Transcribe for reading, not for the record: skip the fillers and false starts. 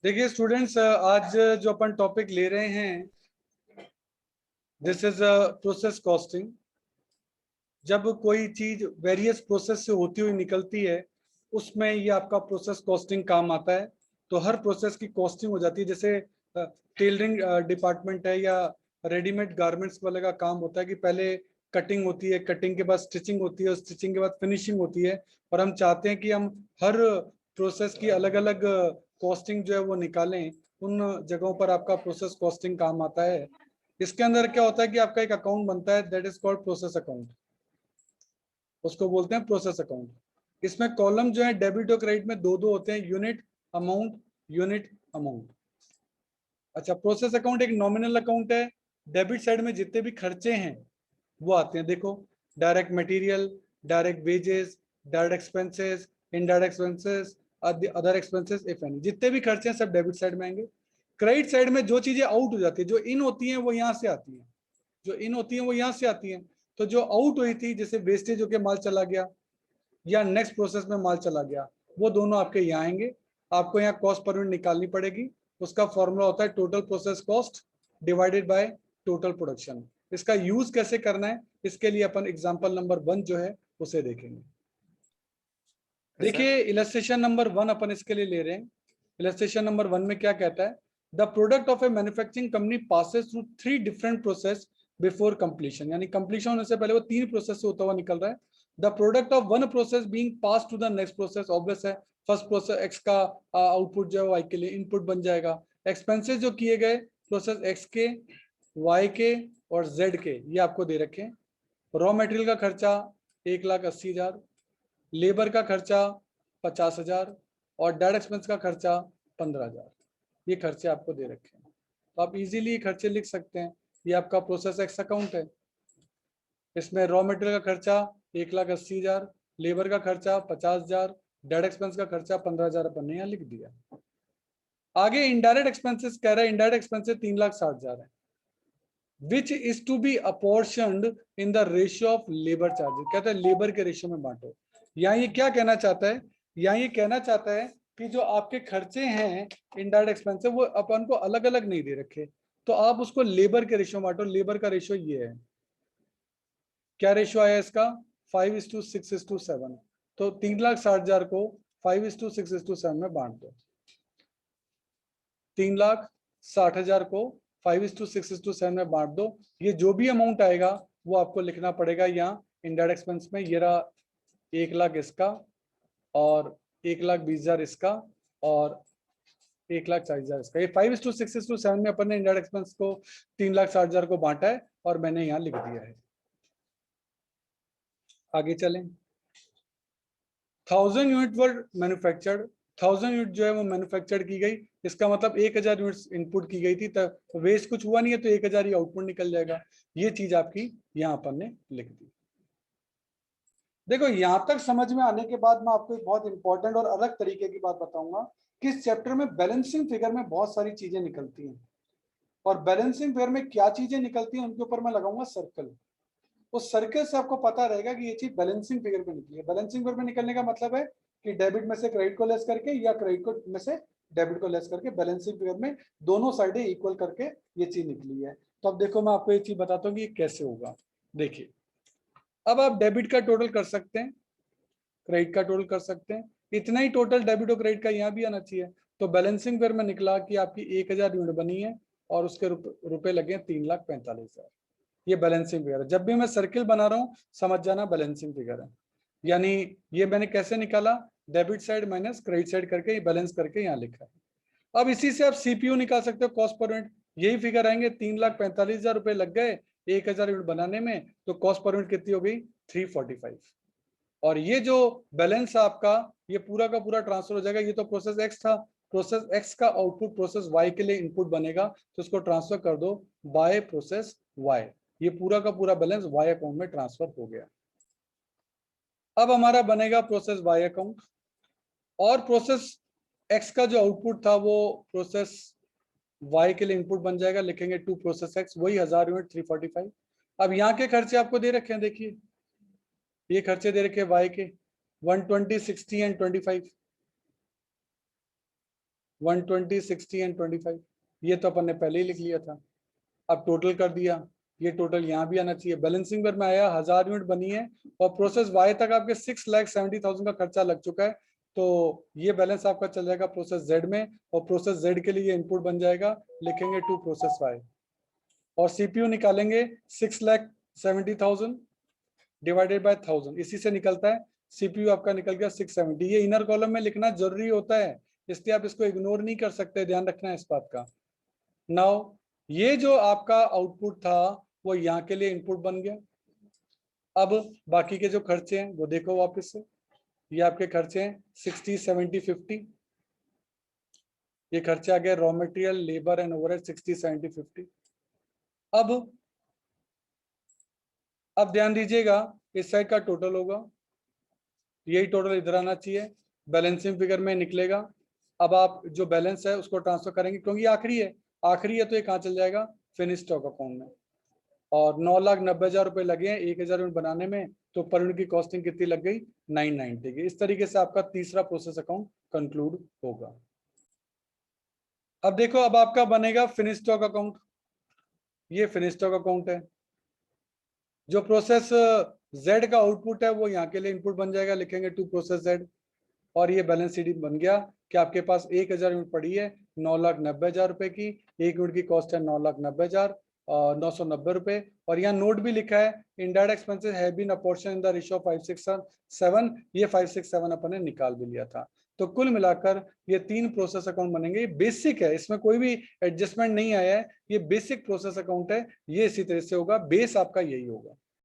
देखिए स्टूडेंट्स, आज जो अपन टॉपिक ले रहे हैं, दिस इज प्रोसेस कॉस्टिंग। जब कोई चीज वेरियस प्रोसेस से होती हुई निकलती है, उसमें ये आपका प्रोसेस कॉस्टिंग काम आता है। तो हर प्रोसेस की कॉस्टिंग हो जाती है। जैसे टेलरिंग डिपार्टमेंट है या रेडीमेड गारमेंट्स वाले का काम होता है कि पहले कटिंग होती है, कटिंग के बाद स्टिचिंग होती है, स्टिचिंग के बाद फिनिशिंग होती है। और हम चाहते हैं कि हम हर प्रोसेस की अलग अलग कॉस्टिंग जो है वो निकालें। उन जगहों पर आपका प्रोसेस कॉस्टिंग काम आता है। इसके अंदर क्या होता है कि आपका एक अकाउंट बनता है, that is called process account. उसको बोलते हैं प्रोसेस अकाउंट। इसमें कॉलम जो है डेबिट और क्रेडिट में दो दो होते हैं, यूनिट अमाउंट, यूनिट अमाउंट। अच्छा, प्रोसेस अकाउंट एक नॉमिनल अकाउंट है। डेबिट साइड में जितने भी खर्चे हैं वो आते हैं। देखो, direct material, direct wages, direct expenses, indirect expenses, other expenses if any, जितने भी खर्चे हैं सब डेबिट साइड में आएंगे। क्रेडिट साइड में जो चीजें आउट हो जाती है, जो इन होती हैं वो यहाँ से आती हैं, जो इन होती हैं वो यहाँ से आती हैं। तो जो आउट हुई थी, जैसे वेस्टेज होके माल चला गया या नेक्स्ट प्रोसेस में माल चला गया, वो दोनों आपके यहाँ आएंगे। आपको यहाँ कॉस्ट पर यूनिट निकालनी पड़ेगी। उसका फॉर्मूला होता है total process cost divided by total production. इसका यूज कैसे करना है, इसके लिए अपन एग्जांपल नंबर 1 जो है उसे देखेंगे। देखिए इलस्ट्रेशन नंबर 1 अपन इसके लिए ले रहे हैं। इलस्ट्रेशन नंबर 1 में क्या कहता है? The product of A manufacturing company passes through 3 different process before completion. यानी कंप्लीशन होने से पहले वो 3 प्रोसेस से होता हुआ निकल रहा है। The product of one process being pass to the next process, obvious है, फर्स्ट प्रोसेस एक्स का आउटपुट जो है वाई के लिए इनपुट बन जाएगा। एक्सपेंसेस जो किए गए प्रोसेस एक्स के, वाई के और जेड के, ये आपको दे रखे हैं। रॉ मटेरियल का खर्चा 1,80,000, लेबर का खर्चा 50,000 और डायरेक्ट एक्सपेंस का खर्चा 15,000। ये खर्चे आपको दे रखे हैं। तो आप इजीली ये खर्चे लिख सकते हैं। ये आपका प्रोसेस एक्स अकाउंट है। इसमें रॉ मटेरियल का खर्चा 1,80,000, लेबर का खर्चा 50,000, डायरेक्ट एक्सपेंस का खर्चा 15,000 अपन ने यहाँ लिख दिया। आगे इनडायरेक्ट एक्सपेंसेस कह रहा है, इनडायरेक्ट एक्सपेंसेस 3,60,000 है, which is to be apportioned in the ratio of labour charges. कहता है लेबर के रेशियो में बांटो। यहाँ ये क्या कहना चाहता है? यहाँ ये कहना चाहता है कि जो आपके खर्चे हैं इनडायरेक्ट एक्सपेंसेस, वो अपन को अलग अलग नहीं दे रखे, तो आप उसको लेबर के रेशियो में बांटो। लेबर का रेशियो ये है, क्या रेशियो आया इसका? 5:6:7। तो 3,60,000 को 5:6:7 में बांट दो। 3,60,000 को 5:6:7 में बांट दो। ये जो भी अमाउंट आएगा वो आपको लिखना पड़ेगा यहाँ इनडायरेक्ट एक्सपेंस में। ये रहा 1,00,000 इसका, और 1,20,000 इसका, और 1,40,000 इसका। ये 5:6:7 में अपन ने इनडायरेक्ट एक्सपेंस को 3,60,000 को बांटा है और मैंने यहाँ लिख दिया है। आगे चलें। 1,000 यूनिट वर मैन्युफैक्चर्ड। 1,000 यूनिट जो है वो मैन्युफैक्चर्ड की गई। इसका मतलब 1,000 यूनिट्स इनपुट की गई थी, तब वेस्ट कुछ हुआ नहीं है, तो 1,000 ही आउटपुट निकल जाएगा। ये चीज आपकी यहाँ अपन ने लिख दी। देखो, यहां तक समझ में आने के बाद मैं आपको एक बहुत इंपॉर्टेंट और अलग तरीके की बात बताऊंगा कि इस चैप्टर में बैलेंसिंग फिगर में बहुत सारी चीजें निकलती हैं, और बैलेंसिंग फिगर में क्या चीजें निकलती हैं उनके ऊपर मैं लगाऊंगा सर्कल। उस सर्कल से आपको पता रहेगा कि ये चीज बैलेंसिंग फिगर में निकली है। बैलेंसिंग फिगर में निकलने का मतलब है कि डेबिट में से क्रेडिट को लेस करके या क्रेडिट को में से डेबिट को लेस करके बैलेंसिंग फिगर में दोनों साइडें इक्वल करके ये चीज निकली है। तो अब देखो, मैं आपको ये चीज बताता हूँ कि ये कैसे होगा। देखिए, अब आप डेबिट का टोटल कर सकते हैं, क्रेडिट का टोटल कर सकते हैं। इतना ही टोटल डेबिट और क्रेडिट का यहाँ भी आना चाहिए। तो बैलेंसिंग फिगर में निकला कि आपकी 1,000 यूनिट बनी है और उसके रुपए लगे 3,45,000। ये बैलेंसिंग फिगर है। जब भी मैं सर्किल बना रहा हूं समझ जाना बैलेंसिंग फिगर है। यानी ये मैंने कैसे निकाला? Debit side minus credit side करके बैलेंस करके यहाँ लिखा है। अब इसी से आप सीपीयू निकाल सकते हो, कॉस्ट पर यूनिट। यही फिगर आएंगे, 3,45,000 रुपए लग गए 1,000 यूनिट बनाने में, तो कॉस्ट पर यूनिट कितनी हो गई? 345। और ये जो बैलेंस है आपका, ये पूरा का पूरा ट्रांसफर हो जाएगा। ये तो प्रोसेस एक्स था, प्रोसेस एक्स का आउटपुट प्रोसेस वाई के लिए इनपुट बनेगा, तो इसको ट्रांसफर कर दो बाय प्रोसेस वाई। ये पूरा का पूरा बैलेंस वाई अकाउंट में ट्रांसफर हो गया। अब हमारा बनेगा प्रोसेस वाई अकाउंट, और प्रोसेस एक्स का जो आउटपुट था वो प्रोसेस वाई के लिए इनपुट बन जाएगा। लिखेंगे टू प्रोसेस एक्स, वही 1,000 यूनिट 345। अब यहाँ के खर्चे आपको दे रखे हैं, देखिए ये खर्चे दे रखे हैं वाई के 120, 60 एंड 25। 120, 60 एंड 25, ये तो अपन ने पहले ही लिख लिया था। अब टोटल कर दिया, ये टोटल यहाँ भी आना चाहिए। बैलेंसिंग में आया 1000 यूनिट बनी है और प्रोसेस वाई तक आपके 6,70,000 का खर्चा लग चुका है, तो ये बैलेंस आपका चल जाएगा प्रोसेस जेड में, और प्रोसेस जेड के लिए ये इनपुट बन जाएगा, लिखेंगे टू प्रोसेस वाई। और सीपीयू निकालेंगे 6,70,000 डिवाइडेड बाय 1000, इसी से निकलता है सीपीयू आपका निकल गया 670। ये इनर कॉलम में लिखना जरूरी होता है, इसलिए आप इसको इग्नोर नहीं कर सकते, ध्यान रखना है इस बात का। नाउ ये जो आपका आउटपुट था वो यहाँ के लिए इनपुट बन गया। अब बाकी के जो खर्चे हैं वो देखो वापस से, ये आपके खर्चे हैं 60, 70, 50, ये खर्चे आ गए raw material, labour and overhead 60, 70, 50। अब ध्यान दीजिएगा इस साइड का टोटल होगा, यही टोटल इधर आना चाहिए, बैलेंसिंग फिगर में निकलेगा। अब आप जो बैलेंस है उसको ट्रांसफर करेंगे, क्योंकि आखिरी है तो ये कहाँ चल जाएगा, फिनिश स्टॉक अकाउंट में। और 9,90,000 रुपए लगे हैं 1,000 यूनिट बनाने में, तो पर यूनिट की कॉस्टिंग कितनी लग गई, 990 की। इस तरीके से आपका तीसरा प्रोसेस अकाउंट कंक्लूड होगा। अब देखो, अब आपका बनेगा फिनिश स्टॉक अकाउंट। ये फिनिश स्टॉक अकाउंट है, जो प्रोसेस जेड का आउटपुट है वो यहाँ के लिए इनपुट बन जाएगा, लिखेंगे टू प्रोसेस जेड। और ये बैलेंस शीट बन गया कि आपके पास 1,000 यूनिट पड़ी है 9,90,000 रुपए की, एक यूनिट की कॉस्ट है 9,90,000 990 रुपए। और यहाँ नोट भी लिखा है indirect expenses have been apportion in the ratio 567, ये 567 अपन ने निकाल भी लिया था। तो कुल मिलाकर ये 3 प्रोसेस अकाउंट बनेंगे। ये बेसिक है, इसमें कोई भी एडजस्टमेंट नहीं आया है, ये बेसिक प्रोसेस अकाउंट है, ये इसी तरह से होगा, बेस आपका यही होगा।